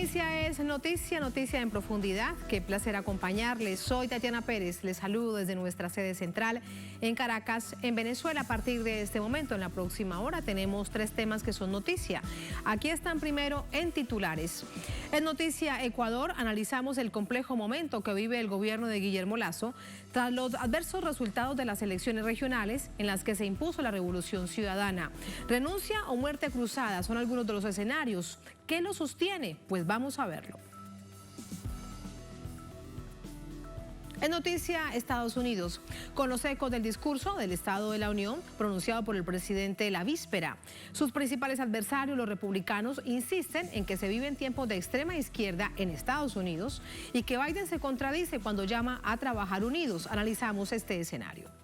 noticia es noticia en profundidad. Qué placer acompañarles. Soy Tatiana Pérez. Les saludo desde nuestra sede central en Caracas, en Venezuela. A partir de este momento, en la próxima hora, tenemos 3 temas que son noticia. Aquí están primero en titulares. En Noticia Ecuador analizamos el complejo momento que vive el gobierno de Guillermo Lasso tras los adversos resultados de las elecciones regionales en las que se impuso la Revolución Ciudadana. Renuncia o muerte cruzada son algunos de los escenarios. ¿Qué lo sostiene? Pues vamos a verlo. En Noticia Estados Unidos, con los ecos del discurso del Estado de la Unión pronunciado por el presidente la víspera. Sus principales adversarios, los republicanos, insisten en que se viven tiempos de extrema izquierda en Estados Unidos y que Biden se contradice cuando llama a trabajar unidos. Analizamos este escenario.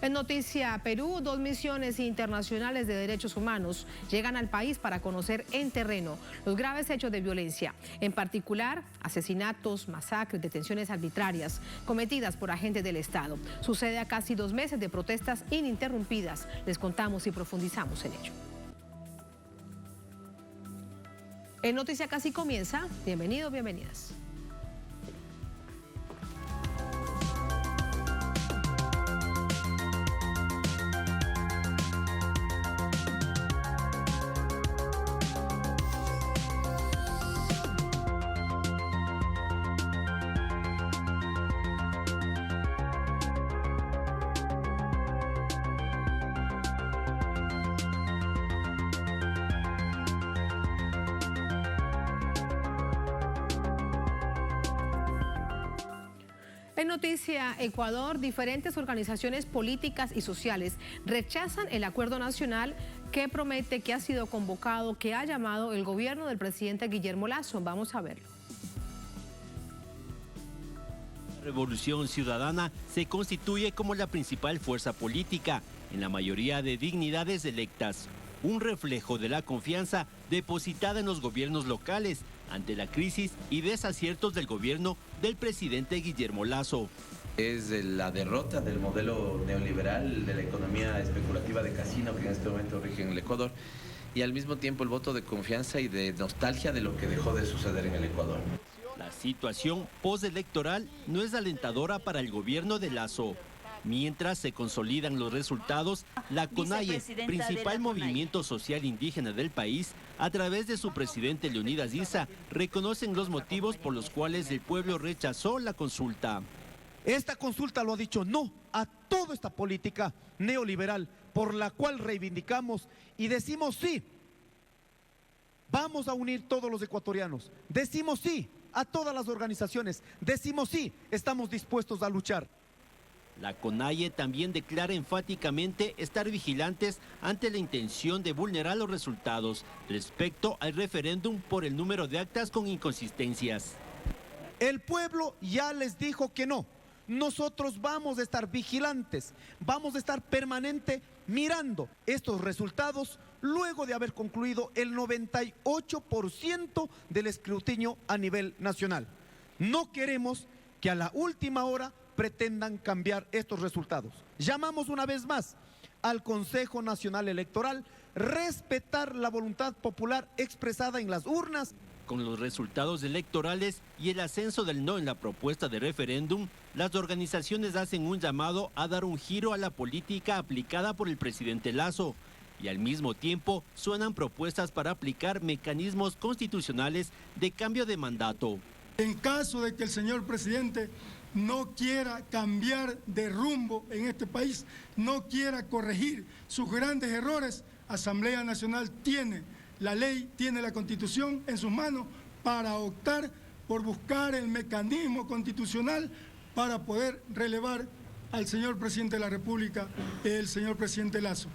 En Noticia Perú, 2 misiones internacionales de derechos humanos llegan al país para conocer en terreno los graves hechos de violencia, en particular asesinatos, masacres, detenciones arbitrarias cometidas por agentes del Estado. Sucede a casi 2 meses de protestas ininterrumpidas. Les contamos y profundizamos en ello. En Noticia Casi comienza. Bienvenidos, bienvenidas. En Noticia Ecuador, diferentes organizaciones políticas y sociales rechazan el acuerdo nacional que promete, que ha sido convocado, que ha llamado el gobierno del presidente Guillermo Lasso. Vamos a verlo. La Revolución Ciudadana se constituye como la principal fuerza política en la mayoría de dignidades electas, un reflejo de la confianza depositada en los gobiernos locales ante la crisis y desaciertos del gobierno del presidente Guillermo Lasso. Es la derrota del modelo neoliberal de la economía especulativa de casino que en este momento rige en el Ecuador y al mismo tiempo el voto de confianza y de nostalgia de lo que dejó de suceder en el Ecuador. La situación postelectoral no es alentadora para el gobierno de Lasso. Mientras se consolidan los resultados, la CONAIE, principal movimiento social indígena del país, a través de su presidente Leonidas Issa, reconocen los motivos por los cuales el pueblo rechazó la consulta. Esta consulta lo ha dicho no a toda esta política neoliberal por la cual reivindicamos y decimos sí. Vamos a unir todos los ecuatorianos. Decimos sí a todas las organizaciones. Decimos sí, estamos dispuestos a luchar. La CONAIE también declara enfáticamente estar vigilantes ante la intención de vulnerar los resultados respecto al referéndum por el número de actas con inconsistencias. El pueblo ya les dijo que no. Nosotros vamos a estar vigilantes, vamos a estar permanente mirando estos resultados luego de haber concluido el 98% del escrutinio a nivel nacional. No queremos que a la última hora pretendan cambiar estos resultados. Llamamos una vez más al Consejo Nacional Electoral respetar la voluntad popular expresada en las urnas. Con los resultados electorales y el ascenso del no en la propuesta de referéndum, las organizaciones hacen un llamado a dar un giro a la política aplicada por el presidente Lasso y al mismo tiempo suenan propuestas para aplicar mecanismos constitucionales de cambio de mandato. En caso de que el señor presidente no quiera cambiar de rumbo en este país, no quiera corregir sus grandes errores, Asamblea Nacional tiene la ley, tiene la Constitución en sus manos para optar por buscar el mecanismo constitucional para poder relevar al señor presidente de la República, el señor presidente Lasso.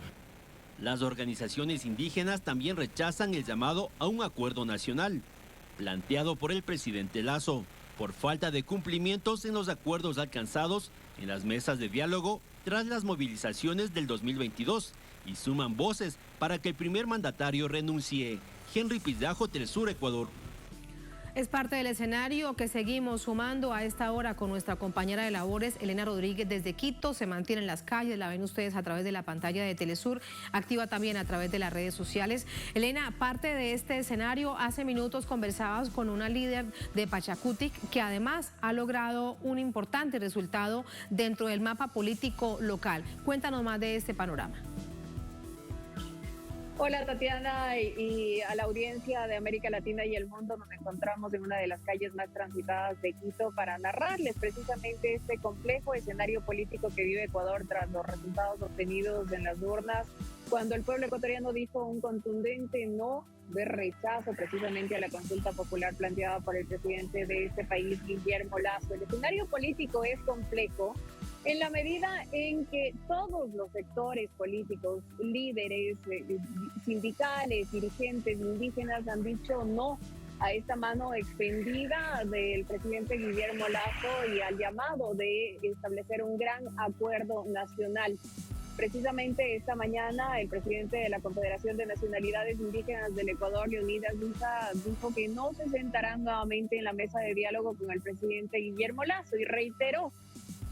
Las organizaciones indígenas también rechazan el llamado a un acuerdo nacional, planteado por el presidente Lasso, por falta de cumplimientos en los acuerdos alcanzados en las mesas de diálogo tras las movilizaciones del 2022 y suman voces para que el primer mandatario renuncie. Henry Pizarro, Telesur, Ecuador. Es parte del escenario que seguimos sumando a esta hora con nuestra compañera de labores, Elena Rodríguez, desde Quito. Se mantiene en las calles, la ven ustedes a través de la pantalla de Telesur, activa también a través de las redes sociales. Elena, parte de este escenario, hace minutos conversabas con una líder de Pachacutic que además ha logrado un importante resultado dentro del mapa político local. Cuéntanos más de este panorama. Hola Tatiana y a la audiencia de América Latina y el mundo. Nos encontramos en una de las calles más transitadas de Quito para narrarles precisamente este complejo escenario político que vive Ecuador tras los resultados obtenidos en las urnas, cuando el pueblo ecuatoriano dijo un contundente no de rechazo precisamente a la consulta popular planteada por el presidente de este país, Guillermo Lasso. El escenario político es complejo en la medida en que todos los sectores políticos, líderes sindicales, dirigentes indígenas han dicho no a esta mano extendida del presidente Guillermo Lasso y al llamado de establecer un gran acuerdo nacional. Precisamente esta mañana el presidente de la Confederación de Nacionalidades Indígenas del Ecuador, Leonidas Luisa, dijo que no se sentarán nuevamente en la mesa de diálogo con el presidente Guillermo Lasso y reiteró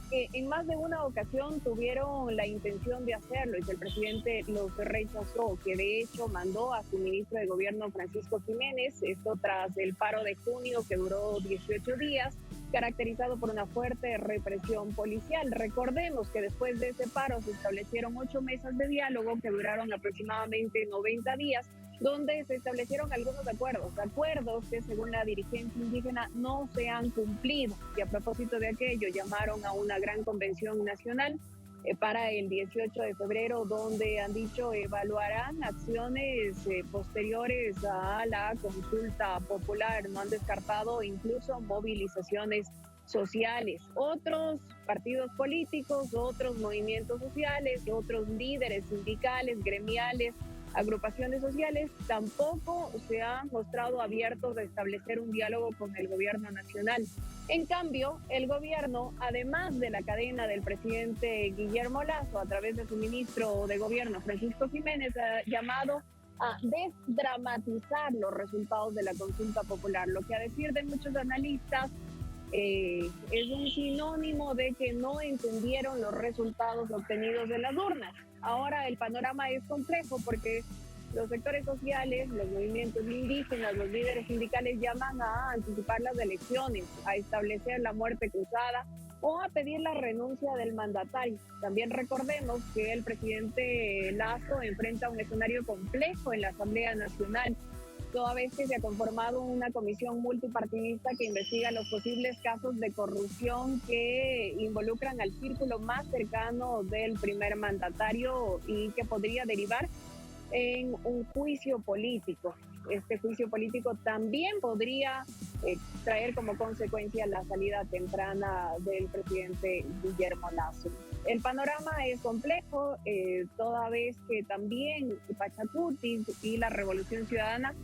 que en más de una ocasión tuvieron la intención de hacerlo y que el presidente los rechazó, que de hecho mandó a su ministro de Gobierno, Francisco Jiménez, esto tras el paro de junio que duró 18 días, caracterizado por una fuerte represión policial. Recordemos que después de ese paro se establecieron 8 mesas de diálogo que duraron aproximadamente 90 días, donde se establecieron algunos acuerdos que según la dirigencia indígena no se han cumplido. Y a propósito de aquello, llamaron a una gran convención nacional para el 18 de febrero, donde han dicho evaluarán acciones posteriores a la consulta popular. No han descartado incluso movilizaciones sociales. Otros partidos políticos, otros movimientos sociales, otros líderes sindicales, gremiales, agrupaciones sociales tampoco se han mostrado abiertos a establecer un diálogo con el gobierno nacional. En cambio, el gobierno, además de la cadena del presidente Guillermo Lasso, a través de su ministro de Gobierno, Francisco Jiménez, ha llamado a desdramatizar los resultados de la consulta popular, lo que a decir de muchos analistas es un sinónimo de que no entendieron los resultados obtenidos de las urnas. Ahora el panorama es complejo porque los sectores sociales, los movimientos indígenas, los líderes sindicales llaman a anticipar las elecciones, a establecer la muerte cruzada o a pedir la renuncia del mandatario. También recordemos que el presidente Lasso enfrenta un escenario complejo en la Asamblea Nacional, toda vez que se ha conformado una comisión multipartidista que investiga los posibles casos de corrupción que involucran al círculo más cercano del primer mandatario y que podría derivar en un juicio político. Este juicio político también podría traer como consecuencia la salida temprana del presidente Guillermo Lasso. El panorama es complejo, toda vez que también Pachacutic y la Revolución Ciudadana,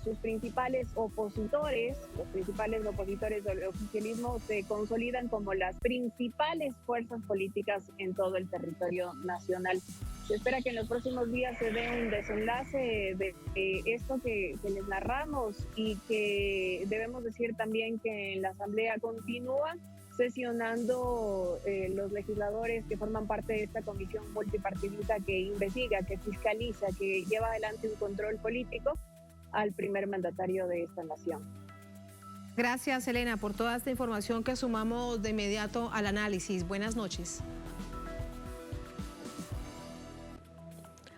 sus principales opositores, los principales opositores del oficialismo, se consolidan como las principales fuerzas políticas en todo el territorio nacional. Se espera que en los próximos días se dé un desenlace de esto que les narramos y que debemos decir también que en la Asamblea continúa sesionando los legisladores que forman parte de esta comisión multipartidista que investiga, que fiscaliza, que lleva adelante un control político al primer mandatario de esta nación. Gracias, Elena, por toda esta información que sumamos de inmediato al análisis. Buenas noches.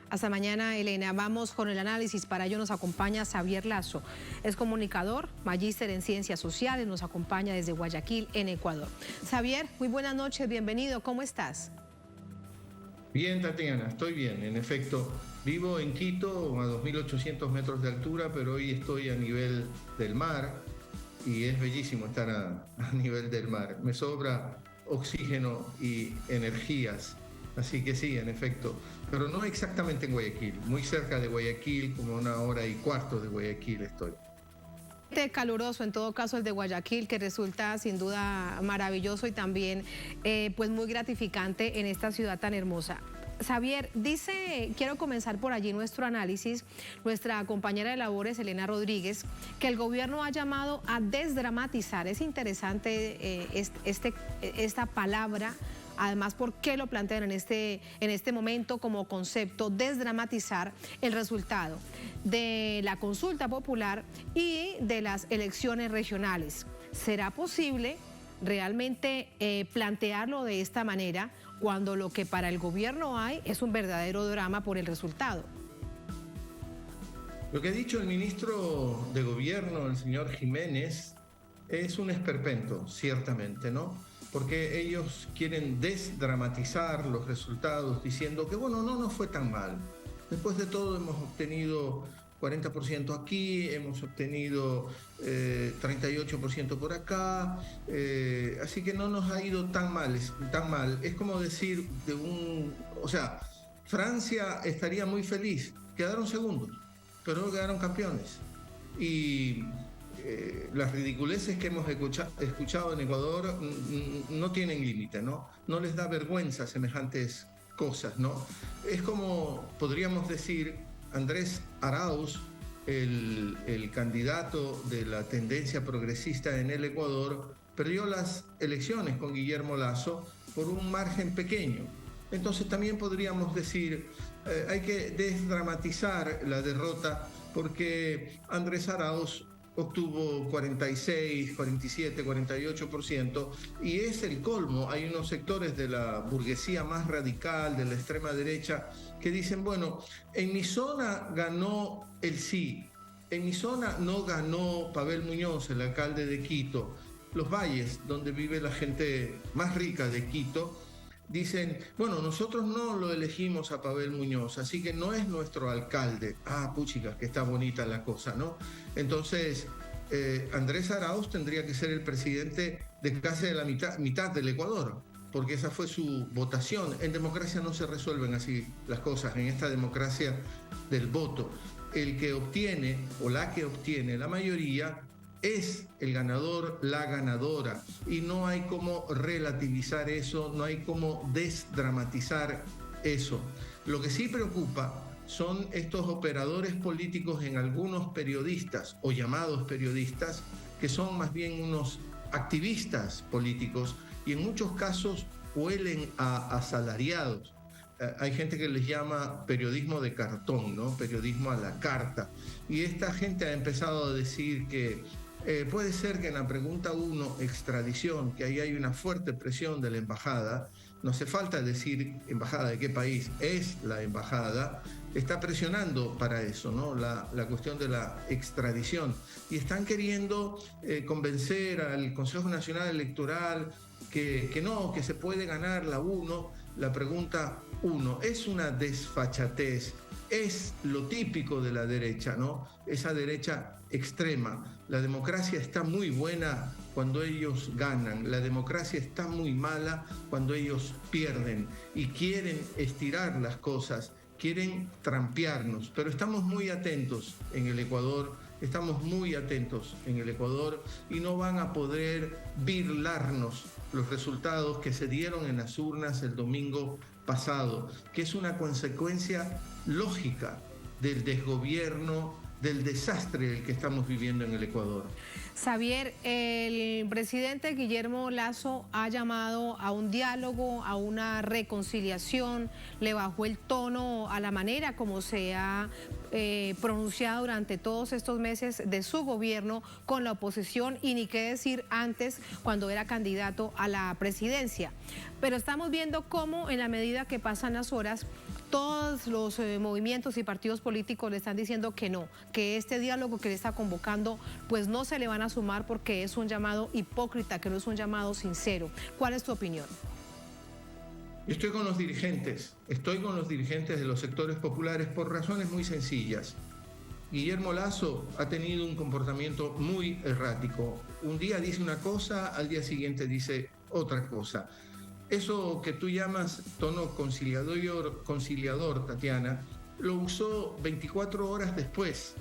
Hasta mañana, Elena. Vamos con el análisis. Para ello nos acompaña Xavier Lasso. Es comunicador, magíster en Ciencias Sociales, nos acompaña desde Guayaquil, en Ecuador. Xavier, muy buenas noches, bienvenido. ¿Cómo estás? Bien, Tatiana, estoy bien. En efecto, vivo en Quito, a 2.800 metros de altura, pero hoy estoy a nivel del mar y es bellísimo estar a nivel del mar. Me sobra oxígeno y energías, así que sí, en efecto. Pero no exactamente en Guayaquil, muy cerca de Guayaquil, como 1 hora y cuarto de Guayaquil estoy. Caluroso, en todo caso el de Guayaquil, que resulta sin duda maravilloso y también pues muy gratificante en esta ciudad tan hermosa. Xavier, quiero comenzar por allí nuestro análisis, nuestra compañera de labores, Elena Rodríguez, que el gobierno ha llamado a desdramatizar. Es interesante esta palabra, además, ¿por qué lo plantean en este momento como concepto? Desdramatizar el resultado de la consulta popular y de las elecciones regionales. ¿Será posible realmente plantearlo de esta manera cuando lo que para el gobierno hay es un verdadero drama por el resultado? Lo que ha dicho el ministro de Gobierno, el señor Jiménez, es un esperpento, ciertamente, ¿no? Porque ellos quieren desdramatizar los resultados diciendo que, bueno, no nos fue tan mal. Después de todo hemos obtenido 40% aquí, hemos obtenido 38% por acá, así que no nos ha ido tan mal. Es como decir o sea, Francia estaría muy feliz, quedaron segundos, pero no quedaron campeones. Y las ridiculeces que hemos escuchado en Ecuador no tienen límite, ¿no? No les da vergüenza semejantes cosas, ¿no? Es como, podríamos decir, Andrés Arauz, el candidato de la tendencia progresista en el Ecuador, perdió las elecciones con Guillermo Lasso por un margen pequeño. Entonces también podríamos decir, hay que desdramatizar la derrota porque Andrés Arauz obtuvo 46, 47, 48% y es el colmo. Hay unos sectores de la burguesía más radical, de la extrema derecha, que dicen, bueno, en mi zona ganó el sí, en mi zona no ganó Pavel Muñoz, el alcalde de Quito. Los valles, donde vive la gente más rica de Quito, dicen, bueno, nosotros no lo elegimos a Pavel Muñoz, así que no es nuestro alcalde. Ah, puchica, que está bonita la cosa, ¿no? Entonces, Andrés Arauz tendría que ser el presidente de casi la mitad del Ecuador, porque esa fue su votación. En democracia no se resuelven así las cosas, en esta democracia del voto. El que obtiene o la que obtiene la mayoría es el ganador, la ganadora, y no hay cómo relativizar eso, no hay cómo desdramatizar eso. Lo que sí preocupa son estos operadores políticos en algunos periodistas o llamados periodistas, que son más bien unos activistas políticos y en muchos casos huelen a asalariados. Hay gente que les llama periodismo de cartón, ¿no? Periodismo a la carta. Y esta gente ha empezado a decir que puede ser que en la pregunta 1, extradición, que ahí hay una fuerte presión de la embajada, no hace falta decir embajada de qué país, es la embajada, está presionando para eso, ¿no? La cuestión de la extradición. Y están queriendo convencer al Consejo Nacional Electoral que no, que se puede ganar la pregunta 1. Es una desfachatez, es lo típico de la derecha, ¿no? Esa derecha extrema. La democracia está muy buena cuando ellos ganan, la democracia está muy mala cuando ellos pierden y quieren estirar las cosas, quieren trampearnos, pero estamos muy atentos en el Ecuador, y no van a poder birlarnos los resultados que se dieron en las urnas el domingo pasado, que es una consecuencia lógica del desgobierno, del desastre que estamos viviendo en el Ecuador. Xavier, el presidente Guillermo Lasso ha llamado a un diálogo, a una reconciliación, le bajó el tono a la manera como se ha pronunciado durante todos estos meses de su gobierno con la oposición y ni qué decir antes cuando era candidato a la presidencia. Pero estamos viendo cómo en la medida que pasan las horas, todos los movimientos y partidos políticos le están diciendo que no, que este diálogo que le está convocando pues no se le van a sumar porque es un llamado hipócrita, que no es un llamado sincero. ¿Cuál es tu opinión? Estoy con los dirigentes de los sectores populares por razones muy sencillas. Guillermo Lasso ha tenido un comportamiento muy errático. Un día dice una cosa, al día siguiente dice otra cosa. Eso que tú llamas tono conciliador, Tatiana, lo usó 24 horas después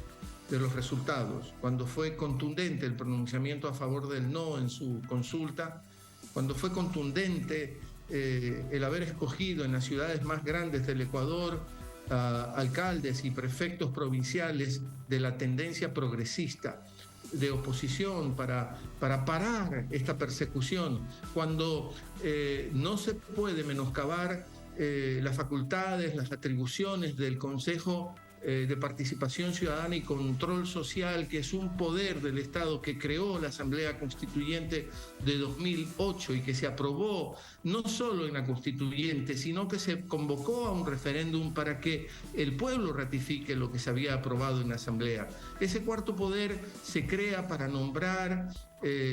de los resultados, cuando fue contundente el pronunciamiento a favor del no en su consulta, cuando fue contundente el haber escogido en las ciudades más grandes del Ecuador alcaldes y prefectos provinciales de la tendencia progresista, de oposición, para parar esta persecución, cuando no se puede menoscabar las facultades, las atribuciones del Consejo de Participación Ciudadana y Control Social, que es un poder del Estado que creó la Asamblea Constituyente de 2008 y que se aprobó no solo en la Constituyente, sino que se convocó a un referéndum para que el pueblo ratifique lo que se había aprobado en la Asamblea. Ese cuarto poder se crea para nombrar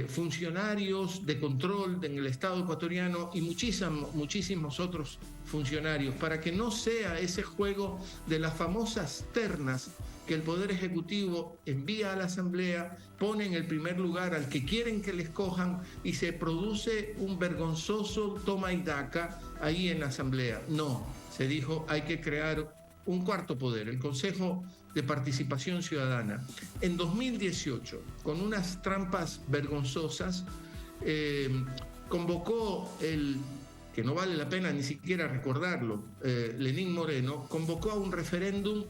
funcionarios de control en el Estado ecuatoriano y muchísimos otros funcionarios, para que no sea ese juego de las famosas ternas que el Poder Ejecutivo envía a la Asamblea, pone en el primer lugar al que quieren que le escojan y se produce un vergonzoso toma y daca ahí en la Asamblea. No, se dijo, hay que crear un cuarto poder, el Consejo de Participación Ciudadana. En 2018, con unas trampas vergonzosas, convocó que no vale la pena ni siquiera recordarlo, Lenín Moreno, convocó a un referéndum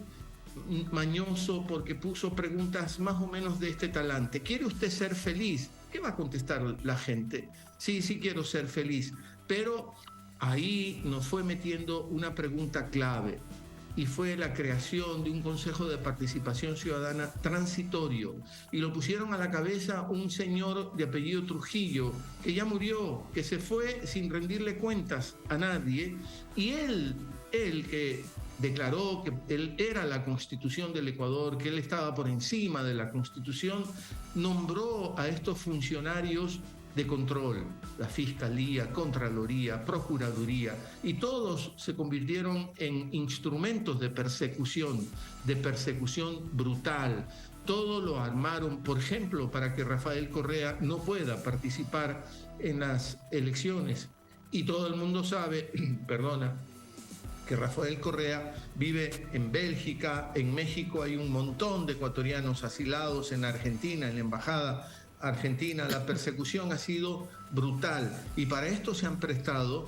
mañoso porque puso preguntas más o menos de este talante. ¿Quiere usted ser feliz? ¿Qué va a contestar la gente? Sí, quiero ser feliz. Pero ahí nos fue metiendo una pregunta clave, y fue la creación de un Consejo de Participación Ciudadana transitorio, y lo pusieron a la cabeza un señor de apellido Trujillo, que ya murió, que se fue sin rendirle cuentas a nadie, y él que declaró que él era la Constitución del Ecuador, que él estaba por encima de la Constitución, nombró a estos funcionarios de control, la Fiscalía, Contraloría, Procuraduría, y todos se convirtieron en instrumentos de persecución brutal. Todo lo armaron, por ejemplo, para que Rafael Correa no pueda participar en las elecciones. Y todo el mundo sabe, que Rafael Correa vive en Bélgica, en México hay un montón de ecuatorianos asilados, en Argentina, en la embajada argentina. La persecución ha sido brutal y para esto se han prestado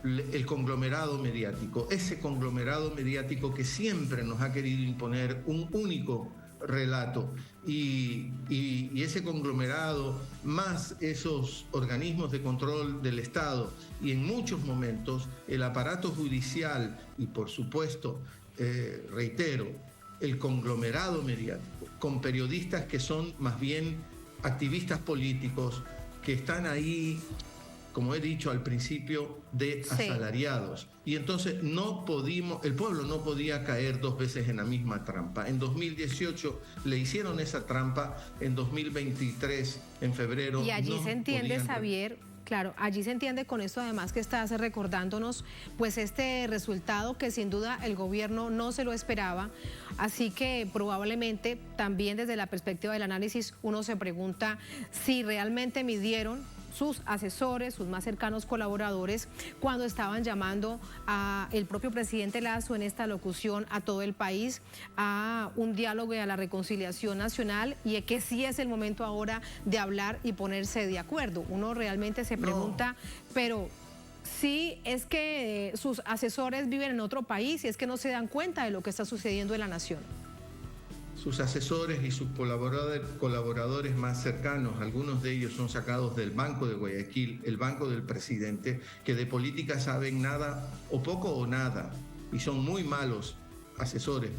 el conglomerado mediático, ese conglomerado mediático que siempre nos ha querido imponer un único relato, y ese conglomerado más esos organismos de control del Estado y en muchos momentos el aparato judicial y por supuesto, reitero, el conglomerado mediático con periodistas que son más bien activistas políticos, que están ahí, como he dicho al principio, de asalariados. Y entonces el pueblo no podía caer dos veces en la misma trampa. En 2018 le hicieron esa trampa, en 2023, en febrero. Y allí se entiende, Xavier, claro, allí se entiende con esto además que estás recordándonos, pues este resultado que sin duda el gobierno no se lo esperaba, así que probablemente también desde la perspectiva del análisis uno se pregunta si realmente midieron sus asesores, sus más cercanos colaboradores, cuando estaban llamando a el propio presidente Lasso en esta locución a todo el país a un diálogo y a la reconciliación nacional, y que sí es el momento ahora de hablar y ponerse de acuerdo. Uno realmente se pregunta, pero sí es que sus asesores viven en otro país y es que no se dan cuenta de lo que está sucediendo en la nación. Sus asesores y sus colaboradores más cercanos, algunos de ellos son sacados del Banco de Guayaquil, el banco del presidente, que de política saben nada o poco o nada, y son muy malos asesores.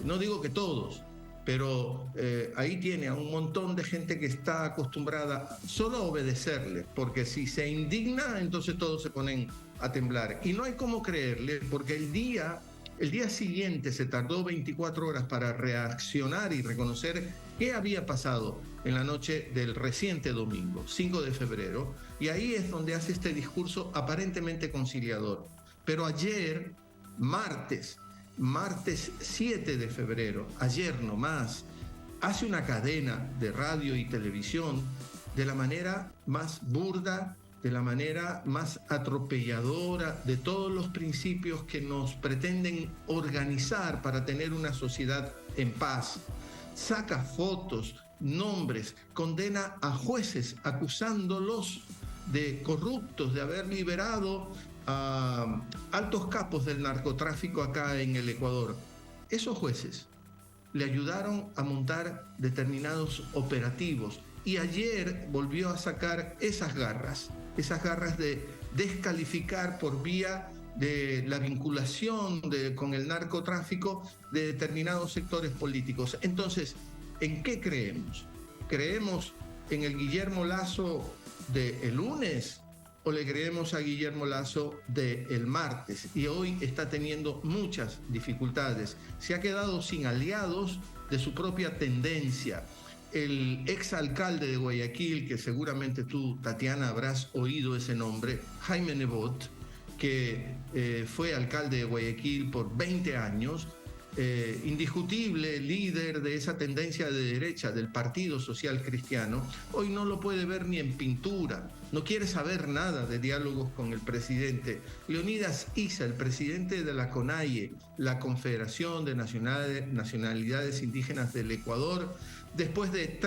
No digo que todos, pero ahí tiene a un montón de gente que está acostumbrada solo a obedecerle, porque si se indigna, entonces todos se ponen a temblar. Y no hay cómo creerle, porque el día siguiente se tardó 24 horas para reaccionar y reconocer qué había pasado en la noche del reciente domingo, 5 de febrero, y ahí es donde hace este discurso aparentemente conciliador. Pero ayer, martes 7 de febrero, ayer nomás, hace una cadena de radio y televisión de la manera más burda, de la manera más atropelladora de todos los principios que nos pretenden organizar para tener una sociedad en paz. Saca fotos, nombres, condena a jueces acusándolos de corruptos, de haber liberado a altos capos del narcotráfico acá en el Ecuador. Esos jueces le ayudaron a montar determinados operativos y ayer volvió a sacar esas garras de descalificar por vía de la vinculación con el narcotráfico de determinados sectores políticos. Entonces, ¿en qué creemos? ¿Creemos en el Guillermo Lasso del lunes o le creemos a Guillermo Lasso del martes? Y hoy está teniendo muchas dificultades. Se ha quedado sin aliados de su propia tendencia. El exalcalde de Guayaquil, que seguramente tú, Tatiana, habrás oído ese nombre, Jaime Nebot, que fue alcalde de Guayaquil por 20 años, indiscutible líder de esa tendencia de derecha del Partido Social Cristiano, hoy no lo puede ver ni en pintura, no quiere saber nada de diálogos con el presidente. Leonidas Issa, el presidente de la CONAIE, la Confederación de Nacionalidades Indígenas del Ecuador, después de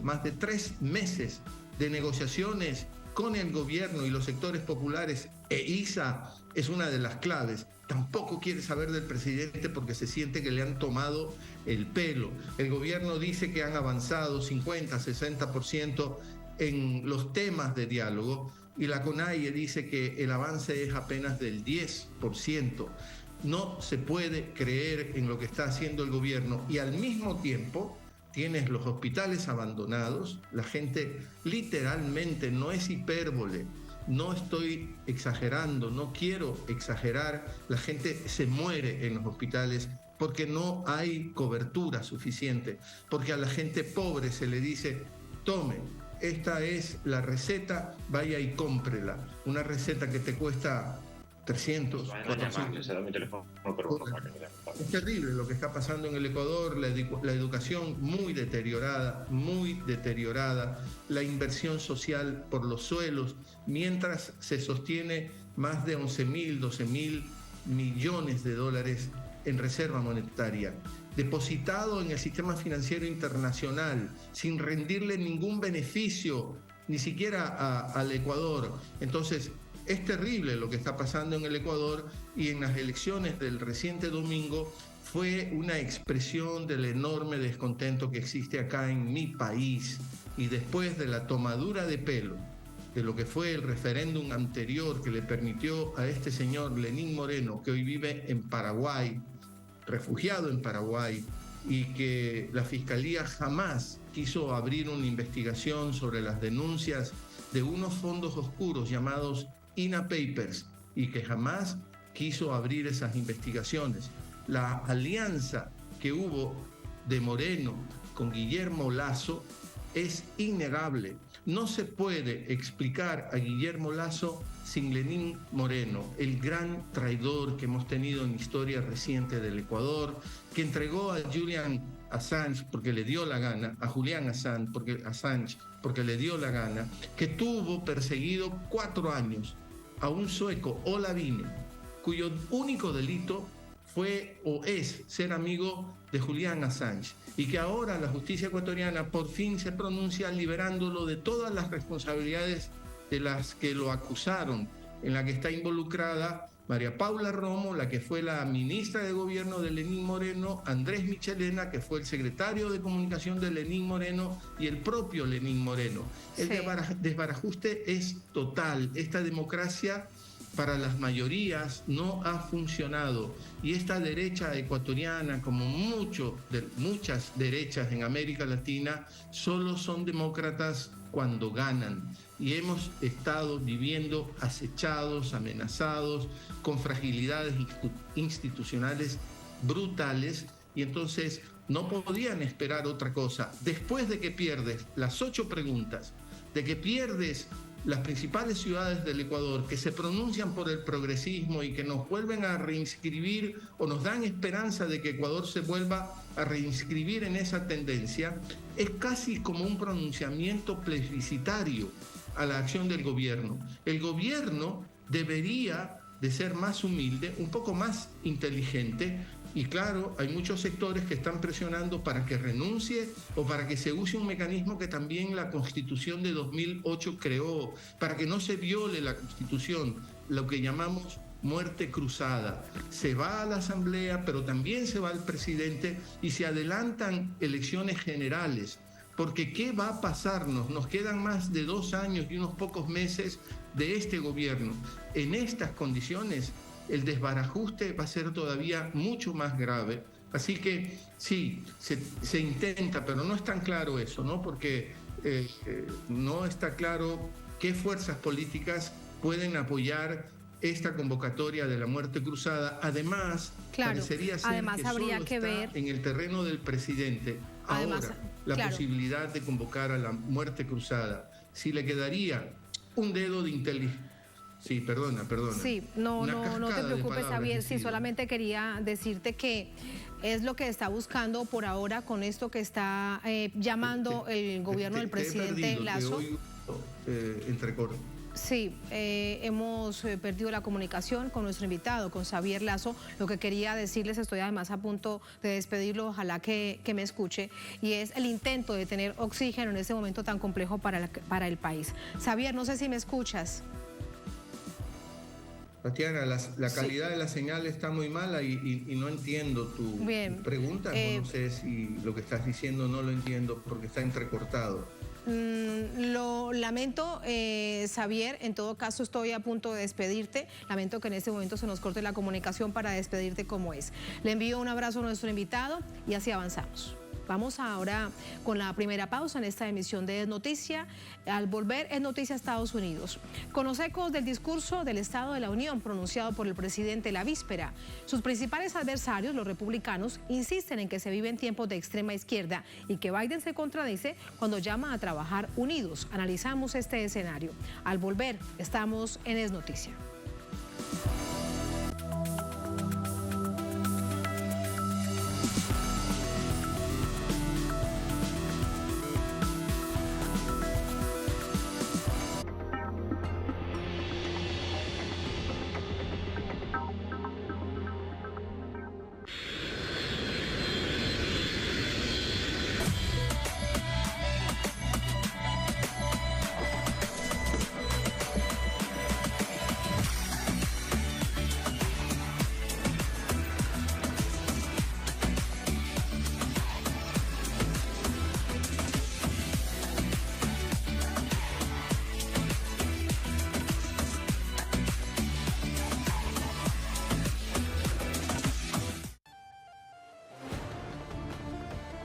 más de 3 meses de negociaciones con el gobierno y los sectores populares, Issa es una de las claves, tampoco quiere saber del presidente porque se siente que le han tomado el pelo. El gobierno dice que han avanzado 50, 60% en los temas de diálogo y la CONAIE dice que el avance es apenas del 10%. No se puede creer en lo que está haciendo el gobierno y al mismo tiempo tienes los hospitales abandonados, la gente literalmente, no es hipérbole, no estoy exagerando, no quiero exagerar, la gente se muere en los hospitales porque no hay cobertura suficiente, porque a la gente pobre se le dice, tome, esta es la receta, vaya y cómprela, una receta que te cuesta 300, 400. Es terrible lo que está pasando en el Ecuador, la educación muy deteriorada, la inversión social por los suelos, mientras se sostiene más de 11.000, 12.000 millones de dólares en reserva monetaria, depositado en el sistema financiero internacional, sin rendirle ningún beneficio, ni siquiera al Ecuador. Entonces, es terrible lo que está pasando en el Ecuador y en las elecciones del reciente domingo fue una expresión del enorme descontento que existe acá en mi país. Y después de la tomadura de pelo de lo que fue el referéndum anterior que le permitió a este señor Lenín Moreno, que hoy vive en Paraguay, refugiado en Paraguay, y que la Fiscalía jamás quiso abrir una investigación sobre las denuncias de unos fondos oscuros llamados INA Papers y que jamás quiso abrir esas investigaciones. La alianza que hubo de Moreno con Guillermo Lasso es innegable. No se puede explicar a Guillermo Lasso sin Lenín Moreno, el gran traidor que hemos tenido en la historia reciente del Ecuador, que entregó a Julian Assange porque le dio la gana, a Julian Assange porque le dio la gana, que tuvo perseguido 4 años a un sueco, Olavine, cuyo único delito fue o es ser amigo de Julian Assange, y que ahora la justicia ecuatoriana por fin se pronuncia liberándolo de todas las responsabilidades de las que lo acusaron, en la que está involucrada María Paula Romo, la que fue la ministra de gobierno de Lenín Moreno, Andrés Michelena, que fue el secretario de comunicación de Lenín Moreno, y el propio Lenín Moreno. El desbarajuste es total. Esta democracia para las mayorías no ha funcionado y esta derecha ecuatoriana, como muchas derechas en América Latina, solo son demócratas cuando ganan. Y hemos estado viviendo acechados, amenazados, con fragilidades institucionales brutales, y entonces no podían esperar otra cosa. Después de que pierdes las 8 preguntas, de que pierdes las principales ciudades del Ecuador, que se pronuncian por el progresismo y que nos vuelven a reinscribir o nos dan esperanza de que Ecuador se vuelva a reinscribir en esa tendencia, es casi como un pronunciamiento plebiscitario a la acción del gobierno. El gobierno debería de ser más humilde, un poco más inteligente, Y claro, hay muchos sectores que están presionando para que renuncie o para que se use un mecanismo que también la Constitución de 2008 creó, para que no se viole la Constitución, lo que llamamos muerte cruzada. Se va a la Asamblea, pero también se va al presidente y se adelantan elecciones generales. Porque ¿qué va a pasarnos? Nos quedan más de 2 años y unos pocos meses de este gobierno. En estas condiciones, el desbarajuste va a ser todavía mucho más grave. Así que sí, se intenta, pero no es tan claro eso, ¿no? Porque no está claro qué fuerzas políticas pueden apoyar esta convocatoria de la muerte cruzada. Además, parecería ser que habría solo que está ver en el terreno del presidente ahora la posibilidad de convocar a la muerte cruzada. Si le quedaría un dedo de inteligencia. Sí, perdona. Sí, no te preocupes, Xavier. Sí, solamente quería decirte que es lo que está buscando por ahora con esto que está llamando el gobierno del presidente Lasso. Entrecorto. Sí, hemos perdido la comunicación con nuestro invitado, con Xavier Lasso. Lo que quería decirles, estoy además a punto de despedirlo, ojalá que me escuche, y es el intento de tener oxígeno en este momento tan complejo para el país. Xavier, no sé si me escuchas. Tatiana, la calidad de la señal está muy mala y no entiendo tu pregunta. No sé si lo que estás diciendo no lo entiendo porque está entrecortado. Lo lamento, Xavier, en todo caso estoy a punto de despedirte. Lamento que en este momento se nos corte la comunicación para despedirte como es. Le envío un abrazo a nuestro invitado y así avanzamos. Vamos ahora con la primera pausa en esta emisión de Es Noticia. Al volver, Es Noticia Estados Unidos. Con los ecos del discurso del Estado de la Unión pronunciado por el presidente la víspera, sus principales adversarios, los republicanos, insisten en que se vive en tiempos de extrema izquierda y que Biden se contradice cuando llama a trabajar unidos. Analizamos este escenario. Al volver, estamos en Es Noticia.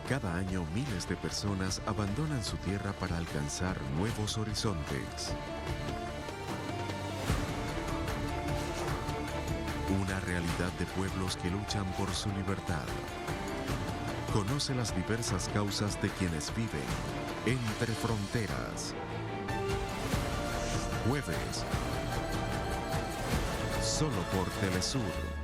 Cada año miles de personas abandonan su tierra para alcanzar nuevos horizontes. Una realidad de pueblos que luchan por su libertad. Conoce las diversas causas de quienes viven entre fronteras. Jueves, solo por Telesur.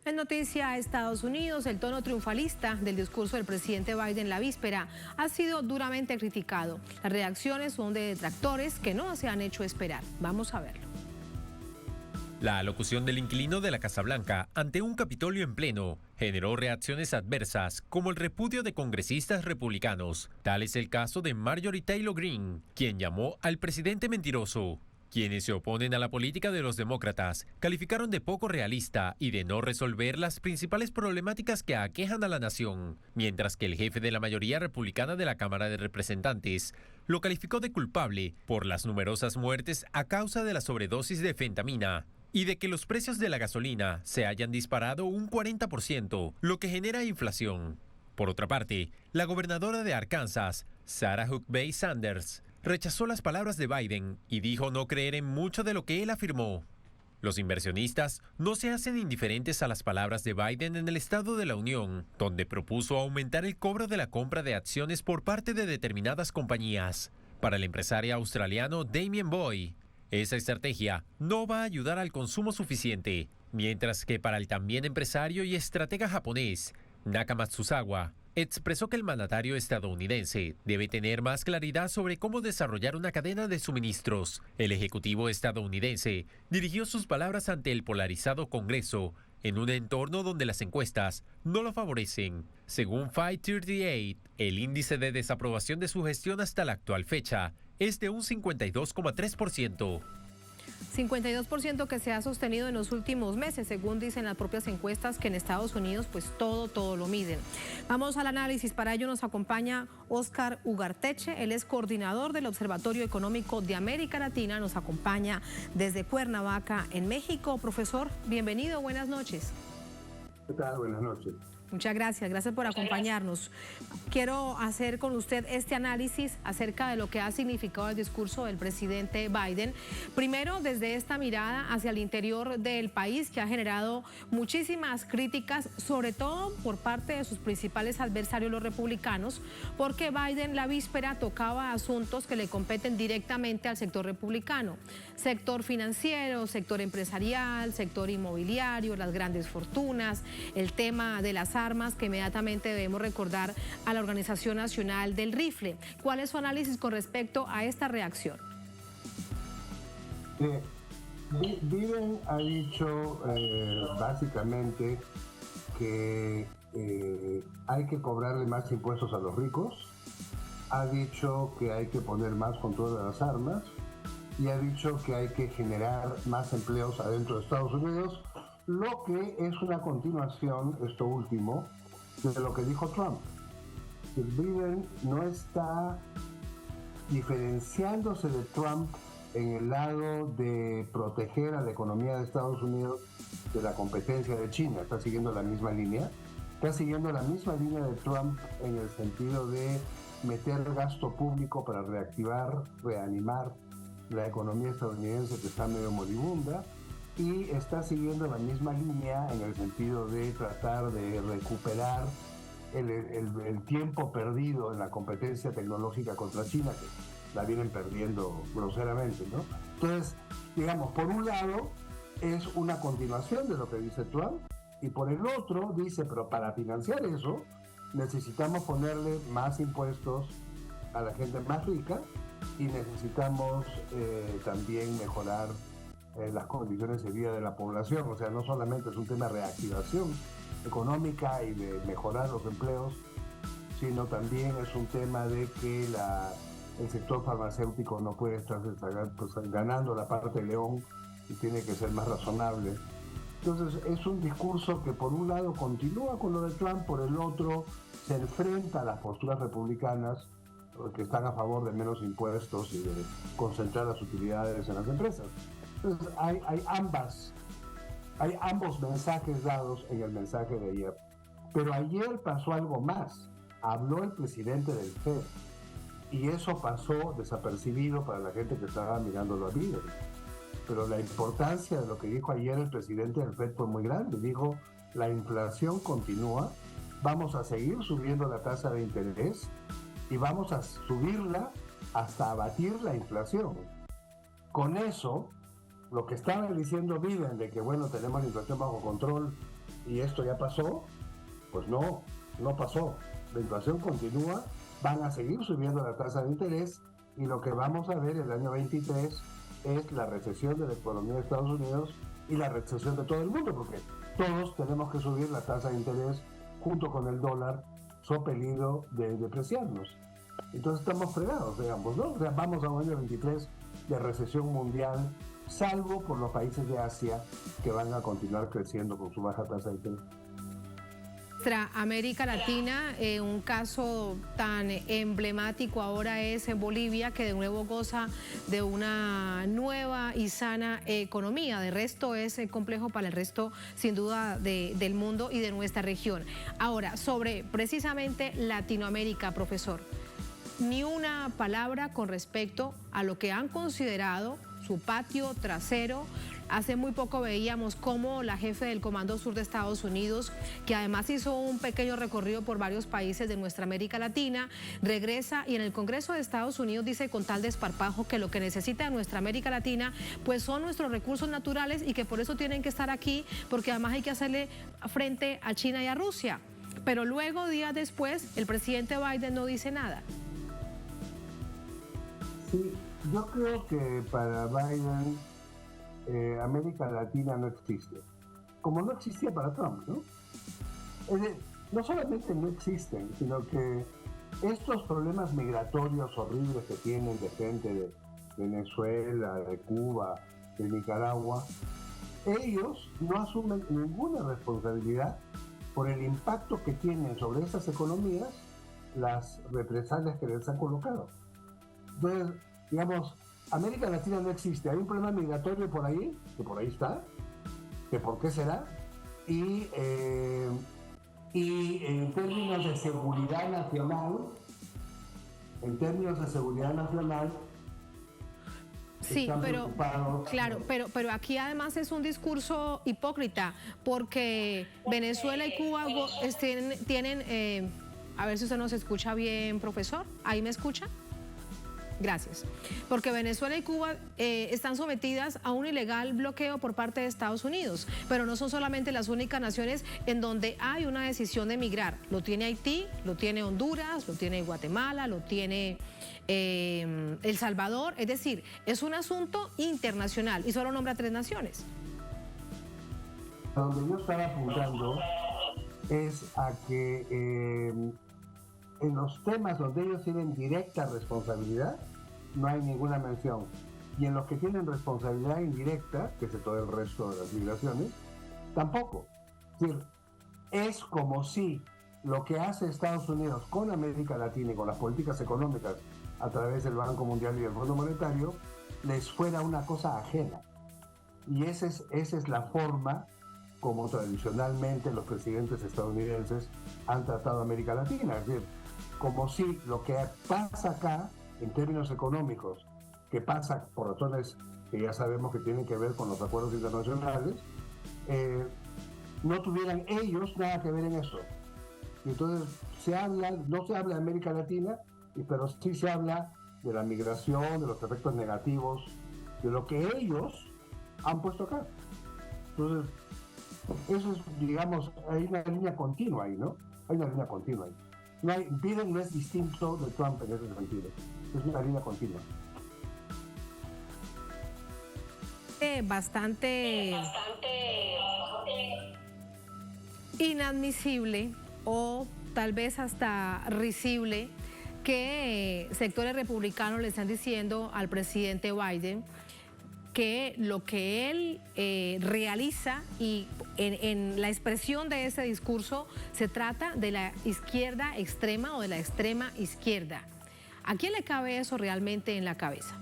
En noticia a Estados Unidos, el tono triunfalista del discurso del presidente Biden la víspera ha sido duramente criticado. Las reacciones son de detractores que no se han hecho esperar. Vamos a verlo. La alocución del inquilino de la Casa Blanca ante un Capitolio en pleno generó reacciones adversas, como el repudio de congresistas republicanos. Tal es el caso de Marjorie Taylor Greene, quien llamó al presidente mentiroso. Quienes se oponen a la política de los demócratas calificaron de poco realista y de no resolver las principales problemáticas que aquejan a la nación, mientras que el jefe de la mayoría republicana de la Cámara de Representantes lo calificó de culpable por las numerosas muertes a causa de la sobredosis de fentamina y de que los precios de la gasolina se hayan disparado un 40%, lo que genera inflación. Por otra parte, la gobernadora de Arkansas, Sarah Huckabee Sanders, rechazó las palabras de Biden y dijo no creer en mucho de lo que él afirmó. Los inversionistas no se hacen indiferentes a las palabras de Biden en el Estado de la Unión, donde propuso aumentar el cobro de la compra de acciones por parte de determinadas compañías. Para el empresario australiano Damien Boy, esa estrategia no va a ayudar al consumo suficiente, mientras que para el también empresario y estratega japonés, Naka Matsuzawa, expresó que el mandatario estadounidense debe tener más claridad sobre cómo desarrollar una cadena de suministros. El ejecutivo estadounidense dirigió sus palabras ante el polarizado Congreso en un entorno donde las encuestas no lo favorecen. Según 538, el índice de desaprobación de su gestión hasta la actual fecha es de un 52,3%. 52% que se ha sostenido en los últimos meses, según dicen las propias encuestas, que en Estados Unidos pues todo lo miden. Vamos al análisis. Para ello nos acompaña Óscar Ugarteche, él es coordinador del Observatorio Económico de América Latina, nos acompaña desde Cuernavaca, en México. Profesor, bienvenido, buenas noches. ¿Qué tal? Buenas noches. Muchas gracias por acompañarnos. Quiero hacer con usted este análisis acerca de lo que ha significado el discurso del presidente Biden. Primero, desde esta mirada hacia el interior del país, que ha generado muchísimas críticas, sobre todo por parte de sus principales adversarios, los republicanos, porque Biden la víspera tocaba asuntos que le competen directamente al sector republicano. Sector financiero, sector empresarial, sector inmobiliario, las grandes fortunas, el tema de las armas, que inmediatamente debemos recordar a la Organización Nacional del Rifle. ¿Cuál es su análisis con respecto a esta reacción? Biden ha dicho básicamente que hay que cobrarle más impuestos a los ricos, ha dicho que hay que poner más control a las armas y ha dicho que hay que generar más empleos adentro de Estados Unidos, lo que es una continuación, esto último, de lo que dijo Trump. Biden no está diferenciándose de Trump en el lado de proteger a la economía de Estados Unidos de la competencia de China. Está siguiendo la misma línea. Está siguiendo la misma línea de Trump en el sentido de meter gasto público para reactivar, reanimar la economía estadounidense, que está medio moribunda. Y está siguiendo la misma línea en el sentido de tratar de recuperar el tiempo perdido en la competencia tecnológica contra China, que la vienen perdiendo groseramente, ¿no? Entonces, digamos, por un lado es una continuación de lo que dice Trump, y por el otro dice, pero para financiar eso necesitamos ponerle más impuestos a la gente más rica y necesitamos también mejorar las condiciones de vida de la población. O sea, no solamente es un tema de reactivación económica y de mejorar los empleos, sino también es un tema de que el sector farmacéutico no puede estar ganando la parte de león y tiene que ser más razonable. Entonces es un discurso que por un lado continúa con lo de Trump, por el otro se enfrenta a las posturas republicanas que están a favor de menos impuestos y de concentrar las utilidades en las empresas. Entonces hay ambos mensajes dados en el mensaje de ayer. Pero ayer pasó algo más. Habló el presidente del FED y eso pasó desapercibido para la gente que estaba mirándolo a Biden. Pero la importancia de lo que dijo ayer el presidente del FED fue muy grande. Dijo, la inflación continúa, vamos a seguir subiendo la tasa de interés y vamos a subirla hasta abatir la inflación. Con eso, lo que estaba diciendo Biden de que, bueno, tenemos la inflación bajo control y esto ya pasó, pues no pasó. La inflación continúa, van a seguir subiendo la tasa de interés y lo que vamos a ver el año 23 es la recesión de la economía de Estados Unidos y la recesión de todo el mundo, porque todos tenemos que subir la tasa de interés junto con el dólar, so peligro de depreciarnos. Entonces estamos fregados, digamos, ¿no? O sea, vamos a un año 23 de recesión mundial, salvo por los países de Asia que van a continuar creciendo con su baja tasa de interés. Nuestra América Latina, un caso tan emblemático ahora es en Bolivia, que de nuevo goza de una nueva y sana economía. De resto es complejo para el resto, sin duda, del mundo y de nuestra región. Ahora, sobre precisamente Latinoamérica, profesor, ni una palabra con respecto a lo que han considerado su patio trasero. Hace muy poco veíamos cómo la jefe del Comando Sur de Estados Unidos, que además hizo un pequeño recorrido por varios países de nuestra América Latina, regresa y en el Congreso de Estados Unidos dice con tal desparpajo que lo que necesita nuestra América Latina pues son nuestros recursos naturales y que por eso tienen que estar aquí, porque además hay que hacerle frente a China y a Rusia. Pero luego, días después, el presidente Biden no dice nada. Sí, yo creo que para Biden América Latina no existe, como no existía para Trump, ¿no? No solamente no existen, sino que estos problemas migratorios horribles que tienen de gente de Venezuela, de Cuba, de Nicaragua, ellos no asumen ninguna responsabilidad por el impacto que tienen sobre esas economías las represalias que les han colocado. Entonces, digamos, América Latina no existe. Hay un problema migratorio por ahí, que por ahí está, que por qué será, y en términos de seguridad nacional, sí, pero claro, pero aquí además es un discurso hipócrita, porque Venezuela y Cuba tienen a ver si usted nos escucha bien, profesor. ¿Ahí me escucha? Gracias. Porque Venezuela y Cuba están sometidas a un ilegal bloqueo por parte de Estados Unidos, pero no son solamente las únicas naciones en donde hay una decisión de emigrar. Lo tiene Haití, lo tiene Honduras, lo tiene Guatemala, lo tiene El Salvador. Es decir, es un asunto internacional y solo nombra 3 naciones. Donde yo estaba apuntando es a que en los temas donde ellos tienen directa responsabilidad, no hay ninguna mención. Y en los que tienen responsabilidad indirecta, que es todo el resto de las migraciones, tampoco. Es decir, es como si lo que hace Estados Unidos con América Latina y con las políticas económicas a través del Banco Mundial y del Fondo Monetario les fuera una cosa ajena. Y esa es la forma como tradicionalmente los presidentes estadounidenses han tratado a América Latina. Es decir, como si lo que pasa acá, en términos económicos, que pasa por razones que ya sabemos que tienen que ver con los acuerdos internacionales, no tuvieran ellos nada que ver en eso. Y entonces no se habla de América Latina, pero sí se habla de la migración, de los efectos negativos, de lo que ellos han puesto acá. Entonces, eso es, digamos, hay una línea continua ahí, ¿no? Hay una línea continua ahí. Biden no es distinto de Trump en ese sentido. Es una línea continua. Bastante inadmisible o tal vez hasta risible que sectores republicanos le están diciendo al presidente Biden que lo que él realiza y en la expresión de ese discurso se trata de la izquierda extrema o de la extrema izquierda. ¿A quién le cabe eso realmente en la cabeza?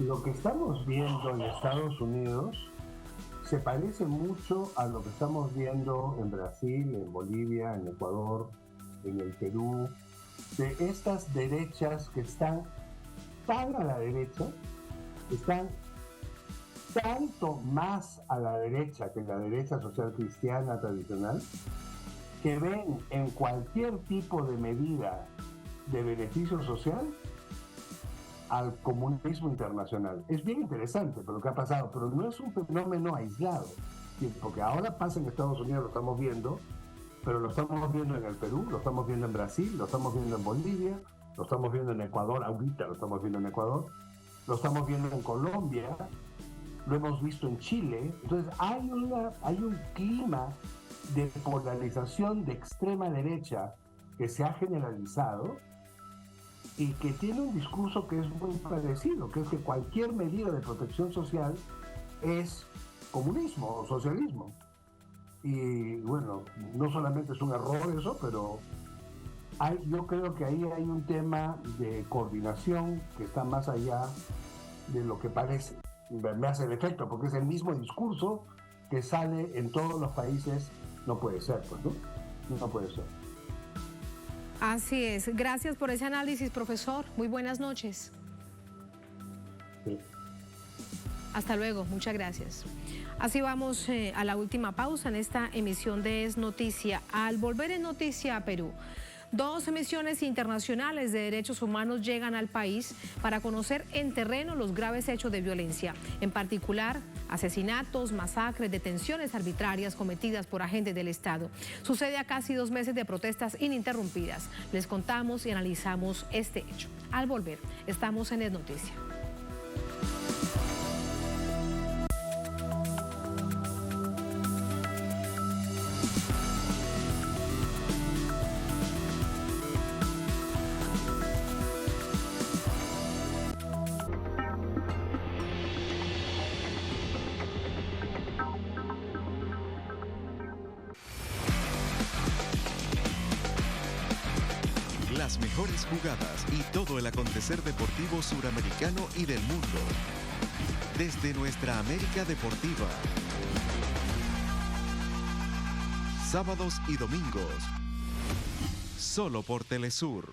Lo que estamos viendo en Estados Unidos se parece mucho a lo que estamos viendo en Brasil, en Bolivia, en Ecuador, en el Perú, de estas derechas que están tan a la derecha, están tanto más a la derecha que la derecha social cristiana tradicional, que ven en cualquier tipo de medida de beneficio social al comunismo internacional. Es bien interesante lo que ha pasado, pero no es un fenómeno aislado, porque ahora pasa en Estados Unidos, lo estamos viendo, pero lo estamos viendo en el Perú, lo estamos viendo en Brasil, lo estamos viendo en Bolivia, lo estamos viendo en Ecuador, ahorita lo estamos viendo en Ecuador, lo estamos viendo en Colombia, lo hemos visto en Chile. Entonces hay un clima de polarización de extrema derecha que se ha generalizado y que tiene un discurso que es muy parecido, que es que cualquier medida de protección social es comunismo o socialismo. Y bueno, no solamente es un error eso, pero yo creo que ahí hay un tema de coordinación que está más allá de lo que parece. Me hace el efecto, porque es el mismo discurso que sale en todos los países. No puede ser, pues, ¿no? No puede ser. Así es. Gracias por ese análisis, profesor. Muy buenas noches. Sí. Hasta luego. Muchas gracias. Así vamos a la última pausa en esta emisión de Es Noticia. Al volver en Noticia a Perú, 2 misiones internacionales de derechos humanos llegan al país para conocer en terreno los graves hechos de violencia, en particular asesinatos, masacres, detenciones arbitrarias cometidas por agentes del Estado. Sucede a casi 2 meses de protestas ininterrumpidas. Les contamos y analizamos este hecho. Al volver, estamos en Es Noticia. Las mejores jugadas y todo el acontecer deportivo suramericano y del mundo. Desde nuestra América Deportiva. Sábados y domingos. Solo por Telesur.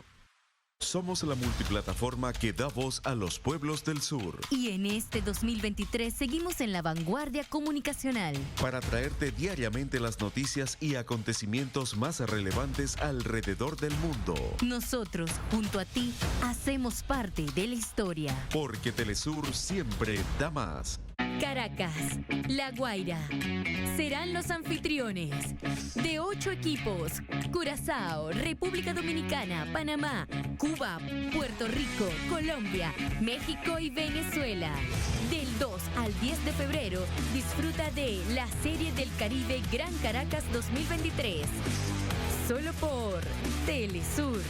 Somos la multiplataforma que da voz a los pueblos del sur. Y en este 2023 seguimos en la vanguardia comunicacional. Para traerte diariamente las noticias y acontecimientos más relevantes alrededor del mundo. Nosotros, junto a ti, hacemos parte de la historia. Porque Telesur siempre da más. Caracas, La Guaira serán los anfitriones de 8 equipos: Curazao, República Dominicana, Panamá, Cuba, Puerto Rico, Colombia, México y Venezuela. Del 2 al 10 de febrero, disfruta de la Serie del Caribe Gran Caracas 2023. Solo por Telesur.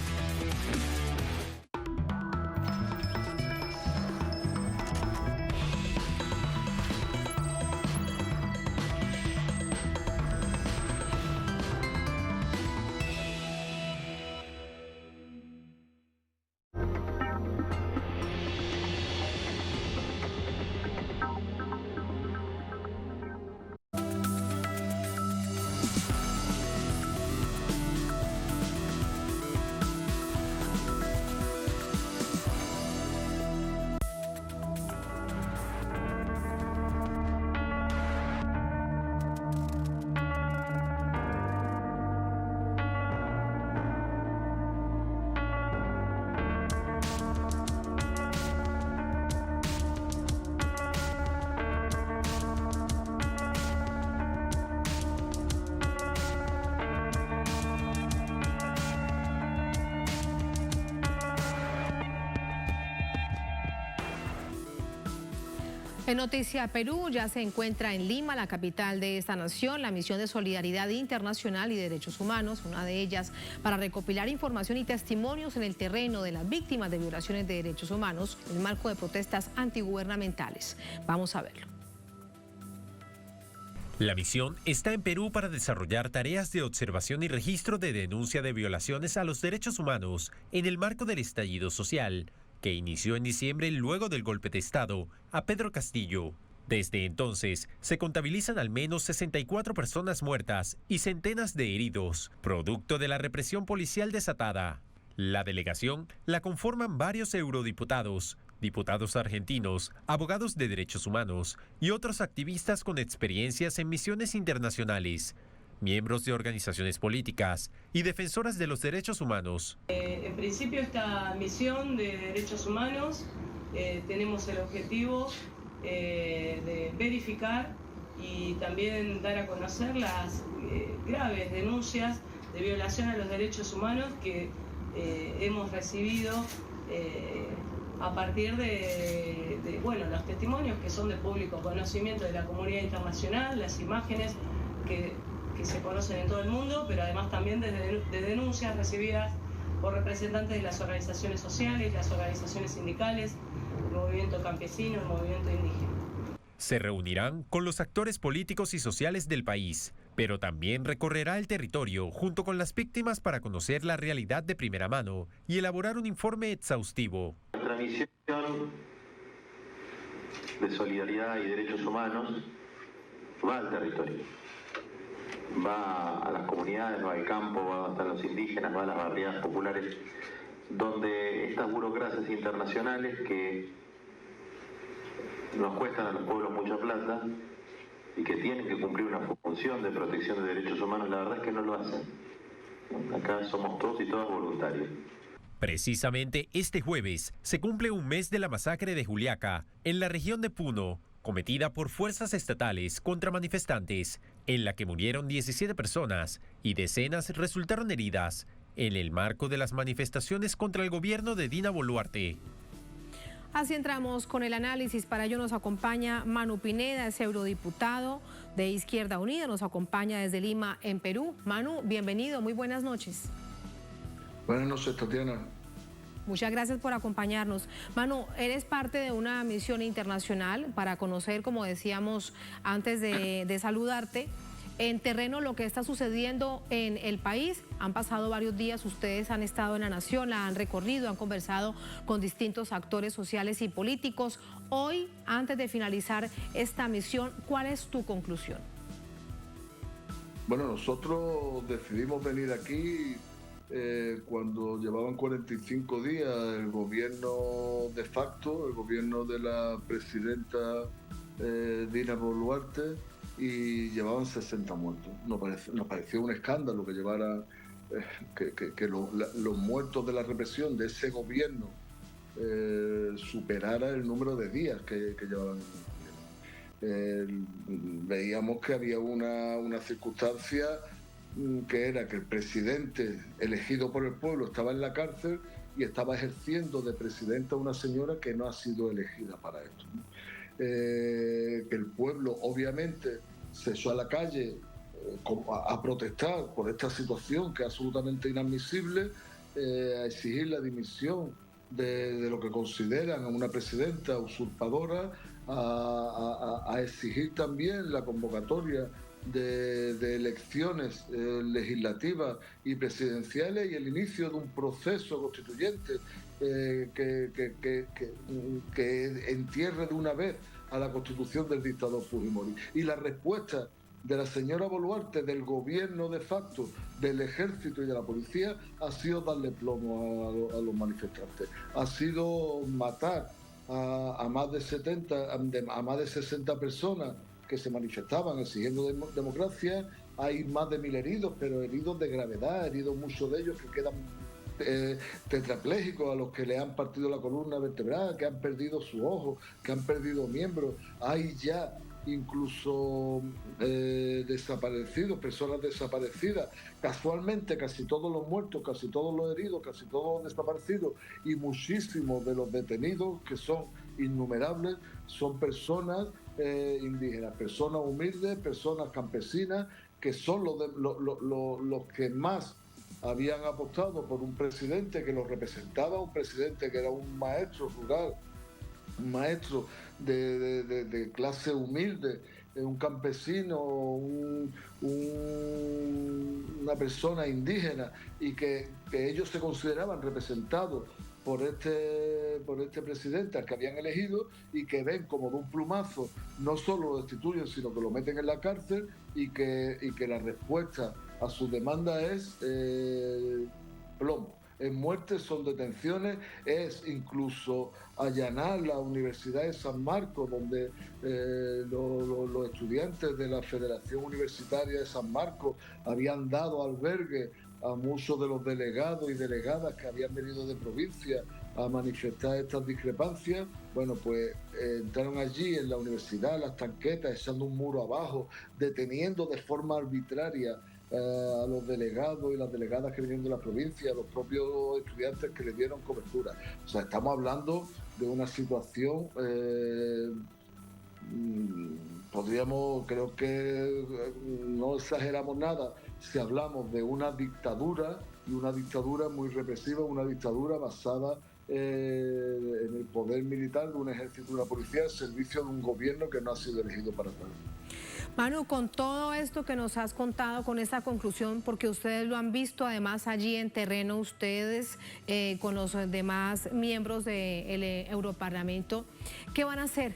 En Noticia Perú ya se encuentra en Lima, la capital de esta nación, la misión de solidaridad internacional y derechos humanos, una de ellas para recopilar información y testimonios en el terreno de las víctimas de violaciones de derechos humanos en el marco de protestas antigubernamentales. Vamos a verlo. La misión está en Perú para desarrollar tareas de observación y registro de denuncia de violaciones a los derechos humanos en el marco del estallido social, que inició en diciembre luego del golpe de Estado a Pedro Castillo. Desde entonces, se contabilizan al menos 64 personas muertas y centenas de heridos, producto de la represión policial desatada. La delegación la conforman varios eurodiputados, diputados argentinos, abogados de derechos humanos y otros activistas con experiencias en misiones internacionales, miembros de organizaciones políticas y defensoras de los derechos humanos. En principio, esta misión de derechos humanos tenemos el objetivo de verificar y también dar a conocer las graves denuncias de violación a los derechos humanos que hemos recibido a partir de los testimonios que son de público conocimiento de la comunidad internacional, las imágenes que se conocen en todo el mundo, pero además también de denuncias recibidas por representantes de las organizaciones sociales, las organizaciones sindicales, el movimiento campesino, el movimiento indígena. Se reunirán con los actores políticos y sociales del país, pero también recorrerá el territorio junto con las víctimas para conocer la realidad de primera mano y elaborar un informe exhaustivo. Nuestra misión de solidaridad y derechos humanos va al territorio, va a las comunidades, va al campo, va hasta los indígenas, va a las barriadas populares, donde estas burocracias internacionales que nos cuestan a los pueblos mucha plata y que tienen que cumplir una función de protección de derechos humanos, la verdad es que no lo hacen. Acá somos todos y todas voluntarios. Precisamente este jueves se cumple un mes de la masacre de Juliaca, en la región de Puno, cometida por fuerzas estatales contra manifestantes, en la que murieron 17 personas y decenas resultaron heridas, en el marco de las manifestaciones contra el gobierno de Dina Boluarte. Así entramos con el análisis. Para ello nos acompaña Manu Pineda, es eurodiputado de Izquierda Unida, nos acompaña desde Lima, en Perú. Manu, bienvenido, muy buenas noches. Buenas noches, Tatiana. Muchas gracias por acompañarnos. Manu, eres parte de una misión internacional para conocer, como decíamos antes de saludarte, en terreno lo que está sucediendo en el país. Han pasado varios días, ustedes han estado en la nación, la han recorrido, han conversado con distintos actores sociales y políticos. Hoy, antes de finalizar esta misión, ¿cuál es tu conclusión? Bueno, nosotros decidimos venir aquí cuando llevaban 45 días el gobierno de facto, el gobierno de la presidenta Dina Boluarte, y llevaban 60 muertos. Nos pareció un escándalo que llevara que los muertos de la represión de ese gobierno superara el número de días que llevaban en el gobierno. Veíamos que había una circunstancia que era que el presidente elegido por el pueblo estaba en la cárcel y estaba ejerciendo de presidenta una señora que no ha sido elegida para esto, ¿no? Que el pueblo obviamente se echó a la calle a protestar por esta situación que es absolutamente inadmisible, a exigir la dimisión de lo que consideran a una presidenta usurpadora, a exigir también la convocatoria de elecciones legislativas y presidenciales y el inicio de un proceso constituyente que entierre de una vez a la constitución del dictador Fujimori. Y la respuesta de la señora Boluarte, del gobierno de facto, del ejército y de la policía, ha sido darle plomo a los manifestantes. Ha sido matar a más de 60 personas que se manifestaban exigiendo democracia. Hay más de 1000 heridos, pero heridos de gravedad, heridos muchos de ellos que quedan tetraplégicos, a los que le han partido la columna vertebral, que han perdido su ojo, que han perdido miembros. Hay ya incluso desaparecidos, personas desaparecidas. Casualmente casi todos los muertos, casi todos los heridos, casi todos los desaparecidos y muchísimos de los detenidos, que son innumerables, son personas indígenas, personas humildes, personas campesinas, que son los que más habían apostado por un presidente que los representaba, un presidente que era un maestro rural, un maestro de clase humilde, un campesino, una persona indígena, y que ellos se consideraban representados por este presidente al que habían elegido, y que ven como de un plumazo no solo lo destituyen, sino que lo meten en la cárcel, y que la respuesta a su demanda es plomo. En muertes, son detenciones, es incluso allanar la Universidad de San Marcos, donde los estudiantes de la Federación Universitaria de San Marcos habían dado albergue a muchos de los delegados y delegadas que habían venido de provincia a manifestar estas discrepancias. Bueno, pues entraron allí en la universidad, las tanquetas, echando un muro abajo, deteniendo de forma arbitraria a los delegados y las delegadas que venían de la provincia, a los propios estudiantes que le dieron cobertura. O sea, estamos hablando de una situación, creo que no exageramos nada si hablamos de una dictadura, y una dictadura muy represiva, una dictadura basada en el poder militar de un ejército y una policía al servicio de un gobierno que no ha sido elegido para tal. Manu, con todo esto que nos has contado, con esta conclusión, porque ustedes lo han visto además allí en terreno, ustedes con los demás miembros del Europarlamento, ¿qué van a hacer?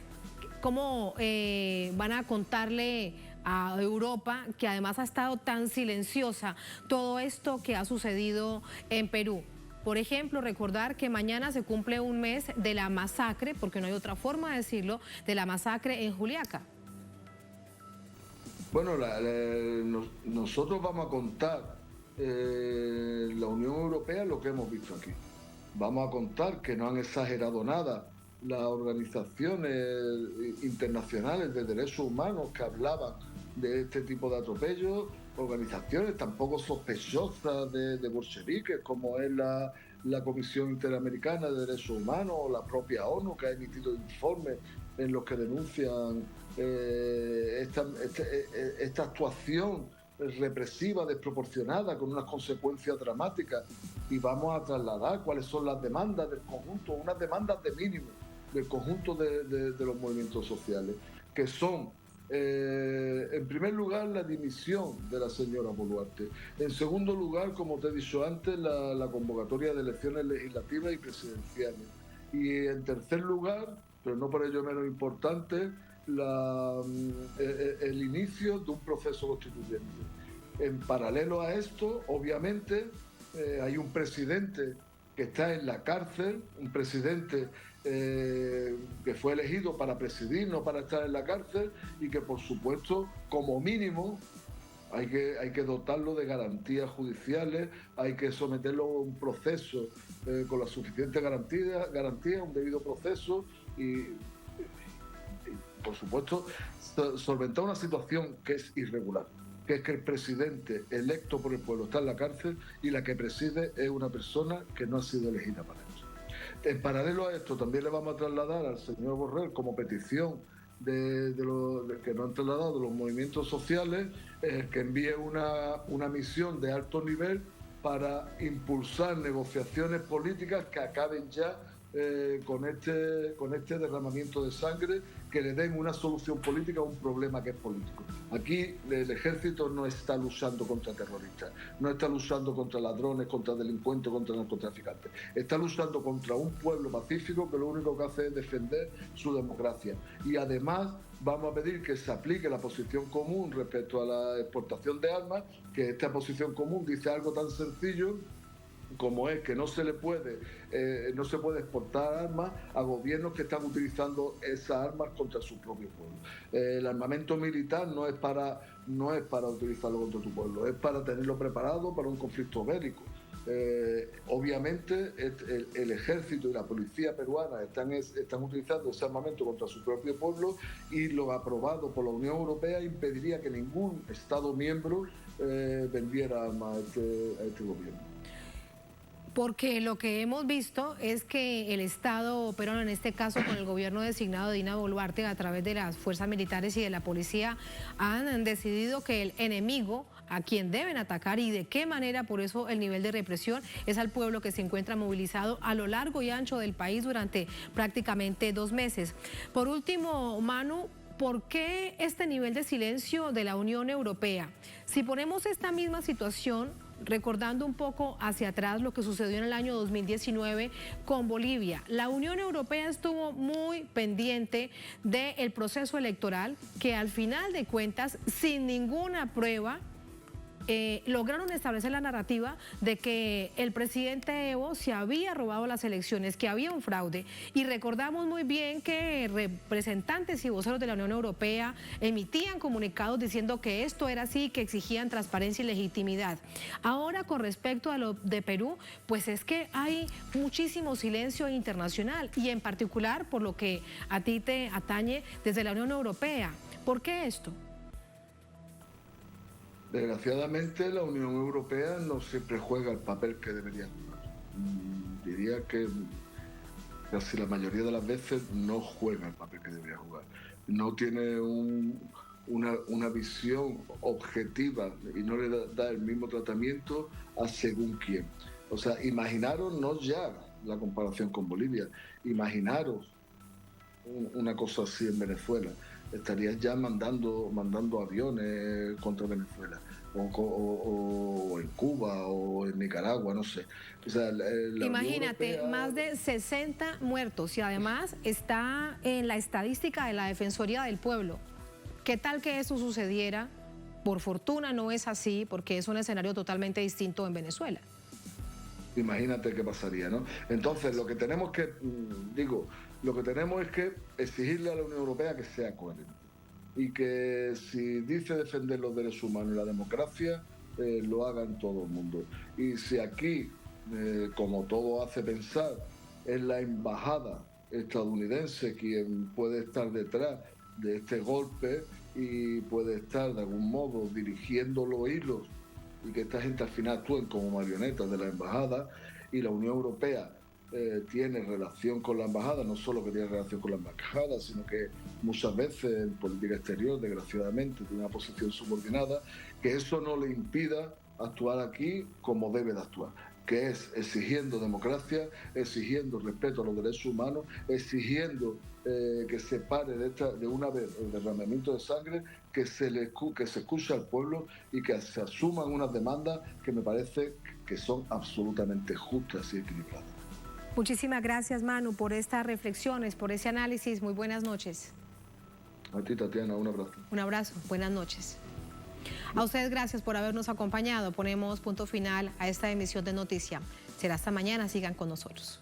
¿Cómo van a contarle a Europa, que además ha estado tan silenciosa, todo esto que ha sucedido en Perú? Por ejemplo, recordar que mañana se cumple un mes de la masacre, porque no hay otra forma de decirlo, de la masacre en Juliaca. Bueno, nosotros vamos a contar la Unión Europea lo que hemos visto aquí. Vamos a contar que no han exagerado nada las organizaciones internacionales de derechos humanos que hablaban de este tipo de atropellos, organizaciones tampoco sospechosas de bolcheviques, como es la Comisión Interamericana de Derechos Humanos o la propia ONU, que ha emitido informes en los que denuncian esta actuación represiva, desproporcionada, con unas consecuencias dramáticas. Y vamos a trasladar cuáles son las demandas del conjunto, unas demandas de mínimo del conjunto de los movimientos sociales, que son, en primer lugar, la dimisión de la señora Boluarte. En segundo lugar, como te he dicho antes, la convocatoria de elecciones legislativas y presidenciales. Y en tercer lugar, pero no por ello menos importante, el inicio de un proceso constituyente. En paralelo a esto, obviamente, hay un presidente que está en la cárcel, un presidente que fue elegido para presidir, no para estar en la cárcel, y que, por supuesto, como mínimo, hay que dotarlo de garantías judiciales, hay que someterlo a un proceso con la suficiente garantía, un debido proceso y por supuesto, solventar una situación que es irregular, que es que el presidente electo por el pueblo está en la cárcel y la que preside es una persona que no ha sido elegida para eso. En paralelo a esto, también le vamos a trasladar al señor Borrell, como petición de que nos han trasladado los movimientos sociales, que envíe una misión de alto nivel para impulsar negociaciones políticas que acaben ya con este derramamiento de sangre, que le den una solución política a un problema que es político. Aquí el ejército no está luchando contra terroristas, no está luchando contra ladrones, contra delincuentes, contra narcotraficantes. Está luchando contra un pueblo pacífico que lo único que hace es defender su democracia. Y además vamos a pedir que se aplique la posición común respecto a la exportación de armas, que esta posición común dice algo tan sencillo como es que no se puede exportar armas a gobiernos que están utilizando esas armas contra su propio pueblo. El armamento militar no es para utilizarlo contra tu pueblo, es para tenerlo preparado para un conflicto bélico. Obviamente el ejército y la policía peruana están utilizando ese armamento contra su propio pueblo, y lo aprobado por la Unión Europea impediría que ningún Estado miembro vendiera armas a este gobierno. Porque lo que hemos visto es que el Estado peruano, en este caso con el gobierno designado de Dina Boluarte, a través de las fuerzas militares y de la policía, han decidido que el enemigo a quien deben atacar y de qué manera, por eso el nivel de represión, es al pueblo que se encuentra movilizado a lo largo y ancho del país durante prácticamente 2 meses. Por último, Manu, ¿por qué este nivel de silencio de la Unión Europea? Si ponemos esta misma situación, recordando un poco hacia atrás lo que sucedió en el año 2019 con Bolivia, la Unión Europea estuvo muy pendiente del proceso electoral, que al final de cuentas, sin ninguna prueba, lograron establecer la narrativa de que el presidente Evo se había robado las elecciones, que había un fraude. Y recordamos muy bien que representantes y voceros de la Unión Europea emitían comunicados diciendo que esto era así, que exigían transparencia y legitimidad. Ahora, con respecto a lo de Perú, pues es que hay muchísimo silencio internacional, y en particular por lo que a ti te atañe desde la Unión Europea. ¿Por qué esto? Desgraciadamente, la Unión Europea no siempre juega el papel que debería jugar. Diría que casi la mayoría de las veces no juega el papel que debería jugar. No tiene una visión objetiva y no le da el mismo tratamiento a según quién. O sea, imaginaros no ya la comparación con Bolivia, imaginaros una cosa así en Venezuela. Estarías ya mandando aviones contra Venezuela, o en Cuba, o en Nicaragua, no sé. O sea, imagínate, Europea... más de 60 muertos y además está en la estadística de la Defensoría del Pueblo. ¿Qué tal que eso sucediera? Por fortuna no es así, porque es un escenario totalmente distinto en Venezuela. Imagínate qué pasaría, ¿no? Entonces, lo que tenemos que exigirle a la Unión Europea que sea coherente y que si dice defender los derechos humanos y la democracia, lo haga en todo el mundo. Y si aquí, como todo hace pensar, es la embajada estadounidense quien puede estar detrás de este golpe y puede estar de algún modo dirigiendo los hilos y que esta gente al final actúen como marionetas de la embajada, y la Unión Europea tiene relación con la embajada, no solo que tiene relación con la embajada, sino que muchas veces en política exterior, desgraciadamente, tiene una posición subordinada, que eso no le impida actuar aquí como debe de actuar, que es exigiendo democracia, exigiendo respeto a los derechos humanos, exigiendo que se pare de una vez el derramamiento de sangre, que se escuche al pueblo y que se asuman unas demandas que me parece que son absolutamente justas y equilibradas. Muchísimas gracias, Manu, por estas reflexiones, por ese análisis. Muy buenas noches. A ti, Tatiana, un abrazo. Un abrazo, buenas noches. A ustedes gracias por habernos acompañado. Ponemos punto final a esta emisión de Noticia. Será hasta mañana, sigan con nosotros.